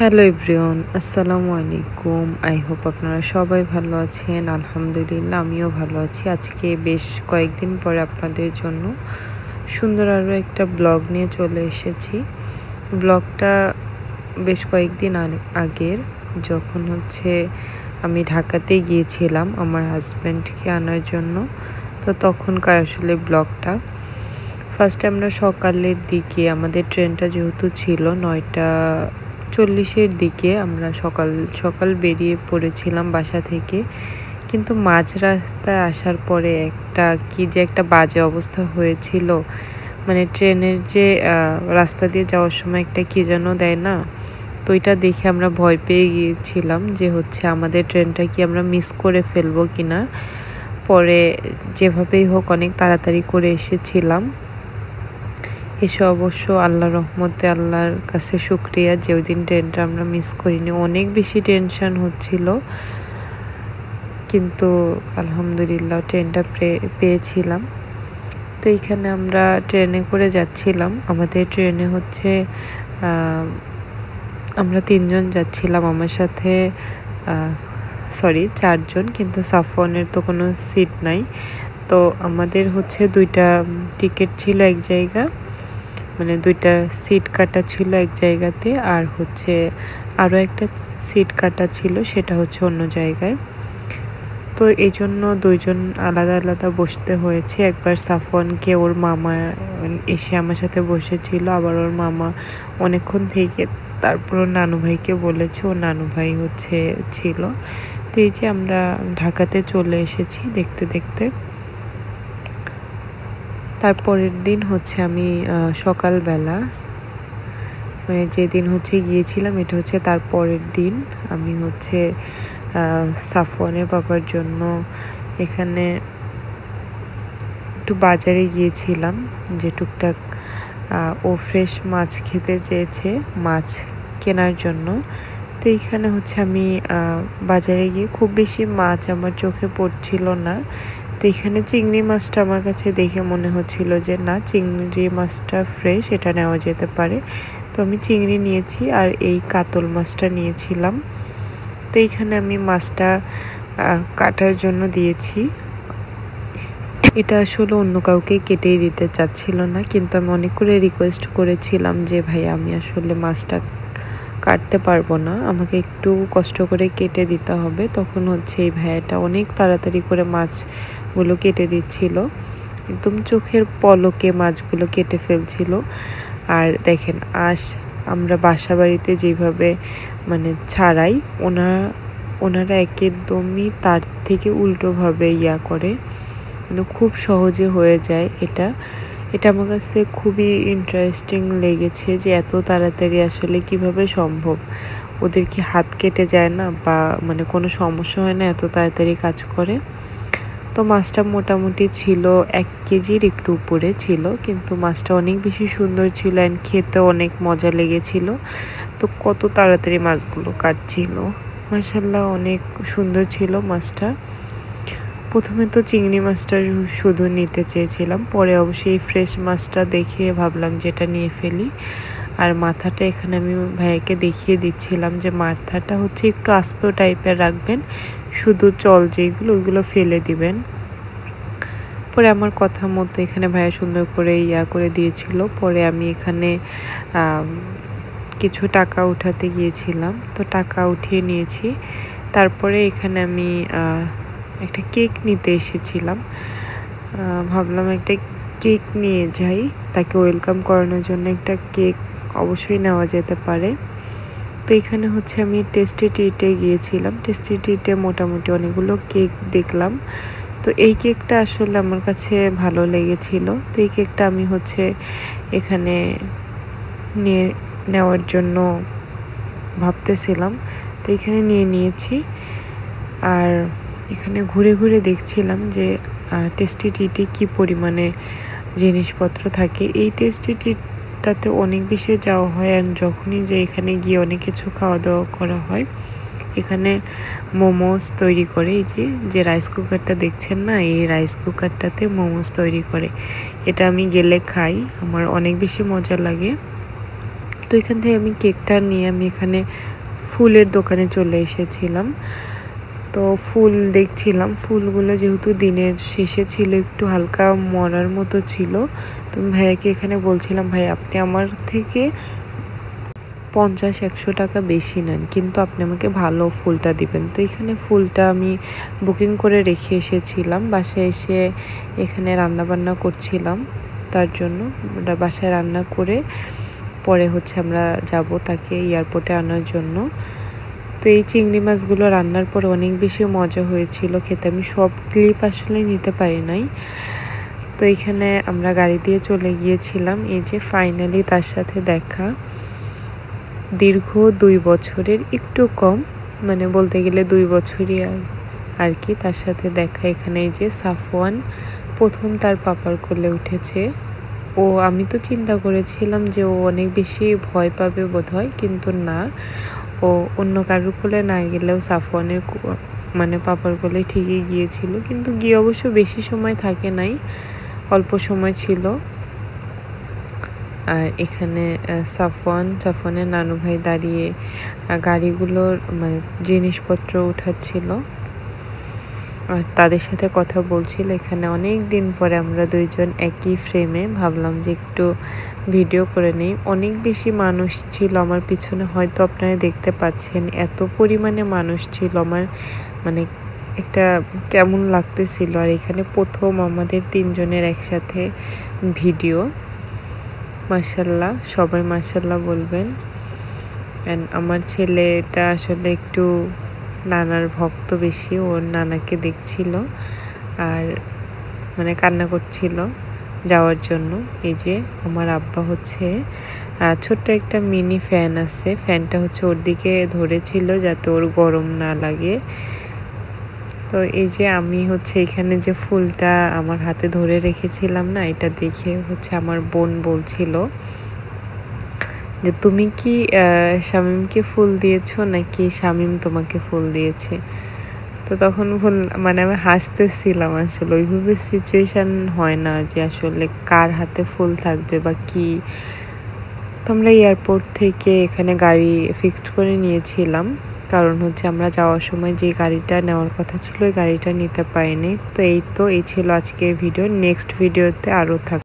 Hello everyone, আসসালামু আলাইকুম। I hope আপনারা সবাই ভালো আছেন। আলহামদুলিল্লাহ আমিও ভালো আছি। আজকে বেশ কয়েকদিন পরে আপনাদের জন্য সুন্দর আরও একটা ব্লগ নিয়ে চলে এসেছি। ব্লগটা বেশ কয়েকদিন আগের, যখন আমি ঢাকাতে গিয়েছিলাম আমার হাজব্যান্ডকে আনার জন্য। তো তখনকার আসলে ব্লগটা। ফার্স্টে আমরা সকালের দিকে, আমাদের ট্রেনটা যেহেতু ছিল 9:40-এর দিকে, আমরা সকাল সকাল বেরিয়ে পড়েছিলাম বাসা থেকে। কিন্তু মাঝ রাস্তায় আসার পরে একটা বাজে অবস্থা হয়েছিল। মানে ট্রেনের যে রাস্তা দিয়ে যাওয়ার সময় একটা কি যেন দেয় না, তো এটা দেখে আমরা ভয় পেয়ে গিয়েছিলাম যে আমাদের ট্রেনটা কি আমরা মিস করে ফেলবো কিনা। পরে যেভাবেই হোক অনেক তাড়াতাড়ি করে এসেছিলাম। এসে অবশ্য আল্লাহর রহমতে, আল্লাহর কাছে শুকরিয়া যে ওই দিন ট্রেনটা আমরা মিস করিনি। অনেক বেশি টেনশন হচ্ছিল, কিন্তু আলহামদুলিল্লাহ ট্রেনটা পেয়েছিলাম। তো এইখানে আমরা ট্রেনে করে যাচ্ছিলাম। আমাদের ট্রেনে আমরা 3জন যাচ্ছিলাম, আমার সাথে 4জন, কিন্তু সাফওয়ানের তো কোনো সিট নাই। তো আমাদের 2টা টিকিট ছিল এক জায়গা, মানে 2টা সিট কাটা ছিল এক জায়গাতে, আর আরও একটা সিট কাটা ছিল, সেটা অন্য জায়গায়। তো এই জন্য 2জন আলাদা আলাদা বসতে হয়েছে। একবার সাফওয়ানকে ওর মামা এসে আমার সাথে বসেছিল, আবার ওর মামা অনেকক্ষণ থেকে তারপর ওর নানু ভাইকে বলেছে, ওর নানু ভাই ছিল। তো এই যে আমরা ঢাকাতে চলে এসেছি দেখতে দেখতে। তারপরের দিন আমি সকালবেলা, মানে যেদিন গিয়েছিলাম এটা তার পরের দিন, আমি সাফওয়ানের বাবার জন্য এখানে একটু বাজারে গিয়েছিলাম, যে টুকটাক ও ফ্রেশ মাছ খেতে চেয়েছে, মাছ কেনার জন্য। তো এইখানে আমি বাজারে গিয়ে খুব বেশি মাছ আমার চোখে পড়ছিল না। তো এখানে চিংড়ি মাছটা আমার কাছে দেখে মনে হচ্ছিল যে না, চিংড়ি মাছটা ফ্রেশ, এটা নেওয়া যেতে পারে। তো আমি চিংড়ি নিয়েছি আর এই কাতল মাছটা নিয়েছিলাম। তো এইখানে আমি মাছটা কাটার জন্য দিয়েছি। এটা আসলে অন্য কাউকে কেটেই দিতে চাচ্ছিল না, কিন্তু আমি অনেক করে রিকোয়েস্ট করেছিলাম যে ভাই আমি আসলে মাছটা কাটতে পারবো না, আমাকে একটু কষ্ট করে কেটে দিতে হবে। তখন এই ভাইয়াটা অনেক তাড়াতাড়ি করে মাছগুলো কেটে দিচ্ছিল, একদম চোখের পলকে মাছগুলো কেটে ফেলছিল। আর দেখেন, আমরা বাসা বাড়িতে যেভাবে মানে ছাড়াই, ওনারা একদমই তার থেকে উল্টোভাবে করে, কিন্তু খুব সহজে হয়ে যায়। এটা আমার কাছে খুবই ইন্টারেস্টিং লেগেছে যে এত তাড়াতাড়ি আসলে কিভাবে সম্ভব। ওদের কি হাত কেটে যায় না, বা মানে কোনো সমস্যা হয় না, এত তাড়াতাড়ি কাজ করে। তো মাছটা মোটামুটি ছিল 1 কেজির একটু উপরে ছিল, কিন্তু মাছটা অনেক বেশি সুন্দর ছিল অ্যান্ড খেতে অনেক মজা লেগেছিল। তো কত তাড়াতাড়ি মাছগুলো কাটছিল, মাশাআল্লাহ অনেক সুন্দর ছিল মাছটা। প্রথমে তো চিংড়ি মাছটা শুধু নিতে চেয়েছিলাম, পরে অবশ্যই ফ্রেশ মাছটা দেখে ভাবলাম যেটা নিয়ে ফেলি। আর মাথাটা এখানে আমি ভাইয়াকে দেখিয়ে দিচ্ছিলাম যে মাথাটা একটু আস্ত টাইপের রাখবেন, শুধু যেগুলো ওইগুলো ফেলে দিবেন। পরে আমার কথা মতো এখানে ভাইয়া সুন্দর করে করে দিয়েছিল। পরে আমি এখানে কিছু টাকা উঠাতে গিয়েছিলাম, তো টাকা উঠিয়ে নিয়েছি। তারপরে এখানে আমি একটা কেক নিতে এসেছিলাম। ভাবলাম একটা কেক নিয়ে যাই, তাকে ওয়েলকাম করানোর জন্য একটা কেক অবশ্যই নেওয়া যেতে পারে। তো এখানে আমি টেস্টি ট্রিটে গিয়েছিলাম। টেস্টি ট্রিটে মোটামুটি অনেকগুলো কেক দেখলাম। তো এই কেকটা আসলে আমার কাছে ভালো লেগেছিল। তো এই কেকটা আমি এখানে নেওয়ার জন্য ভাবতেছিলাম। তো এখানে নিয়েছি। আর এখানে ঘুরে ঘুরে দেখছিলাম যে টেস্টি ট্রিটে কী পরিমাণে জিনিসপত্র থাকে। এই টেস্টি ট্রিটটাতে অনেক বেশি যাওয়া হয়, আর যখনই যে এখানে গিয়ে অনেক কিছু খাওয়া দাওয়া করা হয়। এখানে মোমোস তৈরি করে, এই যে রাইস কুকারটা দেখছেন না, এই রাইস কুকারটাতে মোমোস তৈরি করে। এটা আমি গেলে খাই, আমার অনেক বেশি মজা লাগে। তো এখান থেকে আমি কেকটা নিয়ে আমি এখানে ফুলের দোকানে চলে এসেছিলাম। তো ফুল দেখছিলাম, ফুলগুলো যেহেতু দিনের শেষে ছিল একটু হালকা মরার মতো ছিল, তো ভাইয়াকে এখানে বলছিলাম ভাই আপনি আমার থেকে 50-100 টাকা বেশি নেন, কিন্তু আপনি আমাকে ভালো ফুলটা দিবেন। তো এখানে ফুলটা আমি বুকিং করে রেখে এসেছিলাম। বাসায় এসে এখানে রান্নাবান্না করছিলাম, তার জন্য বাসায় রান্না করে পরে হচ্ছে আমরা যাব তাকে এয়ারপোর্টে আনার জন্য। তো এই চিংড়ি মাছগুলো রান্নার পর অনেক বেশি মজা হয়েছিল খেতে, আমি সব ক্লিপ আসলে নিতে পারি নাই। তো এখানে আমরা গাড়ি দিয়ে চলে গিয়েছিলাম। এই যে ফাইনালি তার সাথে দেখা, দীর্ঘ 2 বছরের একটু কম, মানে বলতে গেলে 2 বছরই আর কি তার সাথে দেখা। এখানে এই যে সাফওয়ান প্রথম তার পাপার কোলে উঠেছে। আমি তো চিন্তা করেছিলাম যে ও অনেক বেশি ভয় পাবে বোধহয়, কিন্তু না, ও অন্য কারোর কোলে না গেলেও সাফওয়ানের মানে পাপার কোলে ঠিকই গিয়েছিল। কিন্তু গিয়ে অবশ্য বেশি সময় থাকে নাই, অল্প সময় ছিল। আর এখানে সাফওয়ানের নানু ভাই দাঁড়িয়ে গাড়িগুলোর মানে জিনিসপত্র উঠাচ্ছিল আর তাদের সাথে কথা বলছিল। এখানে অনেক দিন পরে আমরা দুইজন একই ফ্রেমে, ভাবলাম যে একটু ভিডিও করে নিই। অনেক বেশি মানুষ ছিল আমার পিছনে, হয়তো আপনারা দেখতে পাচ্ছেন এত পরিমাণে মানুষ ছিল, আমার মানে একটা কেমন লাগতেছিল। আর এখানে প্রথম আমাদের 3 জনের একসাথে ভিডিও। মাশাআল্লাহ, সবাই মাশাআল্লাহ বলবেন। অ্যান্ড আমার ছেলেটা আসলে একটু নানার ভক্ত বেশি, ওর নানাকে দেখছিল আর মানে কান্না করছিল যাওয়ার জন্য। এই যে আমার আব্বা হচ্ছে ছোট্ট একটা মিনি ফ্যান আছে, ফ্যানটা হচ্ছে ওর দিকে ধরেছিল যাতে ওর গরম না লাগে। তো এই যে আমি হচ্ছে এখানে যে ফুলটা আমার হাতে ধরে রেখেছিলাম না, এটা দেখে হচ্ছে আমার বোন বলছিল যে তুমি কি শামীমকে ফুল দিয়েছো নাকি শামীম তোমাকে ফুল দিয়েছে। তো তখন মানে আমি হাসতেছিলাম, আসলে ওইভাবে সিচুয়েশন হয় না যে আসলে কার হাতে ফুল থাকবে বা কি। তো আমরা এয়ারপোর্ট থেকে এখানে গাড়ি ফিক্সড করে নিয়েছিলাম, কারণ হচ্ছে আমরা যাওয়ার সময় যে গাড়িটা নেওয়ার কথা ছিল ওই গাড়িটা নিতে পারিনি। তো এই ছিল আজকের ভিডিও। নেক্সট ভিডিওতে আরও থাকবে।